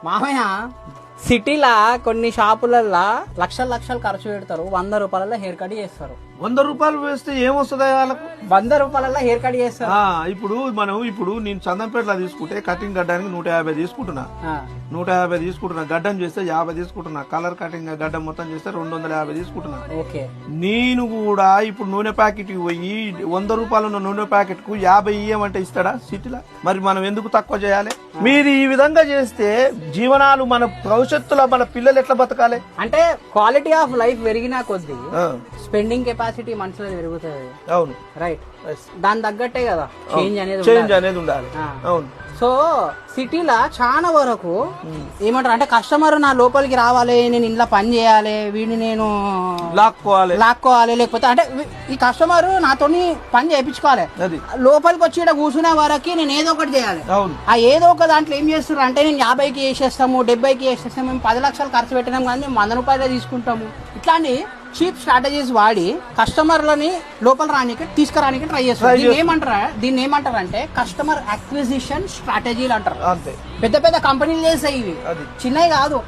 మామయ్య సిటీలా కొన్ని షాపులల్లో లక్షలు ఖర్చు పెడతారు, 100 రూపాయలలో హెయిర్ కట్ చేస్తారు. 100 రూపాయలు వేస్తే ఏమొస్తుంది వాళ్ళకు? 100 రూపాయలలో హెయిర్ కట్ చేస్తారు. ఇప్పుడు నేను చందంపేటలో తీసుకుంటే కటింగ్ గడ్డానికి 150 తీసుకుంటున్నా. 150 తీసుకుంటున్నా. గడ్డం చేస్తే 50 తీసుకుంటున్నా. కలర్ కటింగ్ గడ్డం మొత్తం చేస్తే 250 తీసుకుంటున్నా. ఓకే. నేను కూడా ఇప్పుడు నూనె ప్యాకెట్ పోయి 100 రూపాయలు ఉన్న నూనె ప్యాకెట్ కు 50 ఇయ్యమంటే ఇస్తాడా సిటీలో? మరి మనం ఎందుకు తక్కువ చేయాలి? మీరు ఈ విధంగా చేస్తే జీవనాలు మన భవిష్యత్తులో మన పిల్లలు ఎట్లా బతకాలి? అంటే క్వాలిటీ ఆఫ్ లైఫ్ పెరిగినా కొద్ది స్పెండింగ్ కెపాసిటీ మనుషులు పెరుగుతుంది. అవును, రైట్. దాని తగ్గట్టే కదా చేంజ్ అనేది ఉండాలి. అవును. సో సిటీలో చాలా వరకు ఏమంటారు అంటే కస్టమర్ నా లోపలికి రావాలి, నేను ఇంట్లో పని చేయాలి, వీడిని నేను లాక్కోవాలి, లేకపోతే అంటే ఈ కస్టమర్ నాతోని పని చేయించుకోవాలి. లోపలికి వచ్చి ఇక్కడ కూర్చునే వరకు నేను ఏదో ఒకటి చేయాలి. ఆ ఏదో ఒక దాంట్లో ఏం చేస్తున్నారు అంటే నేను 50కి వేసేస్తాము, 70కి వేసేస్తాము, మేము 10 లక్షలు ఖర్చు పెట్టినాం కానీ మేము 100 రూపాయలే తీసుకుంటాము. ఇట్లాంటి చీప్ స్ట్రాటజీస్ వాడి కస్టమర్లని లోపల రానికి తీసుకురానికి ట్రై చేస్తారు. దీన్ని ఏమంటారు అంటే కస్టమర్ అక్విజిషన్ స్ట్రాటజీలు అంటారు. పెద్ద పెద్ద కంపెనీలు చేస్తాయి, ఇవి చిన్నవి కాదు.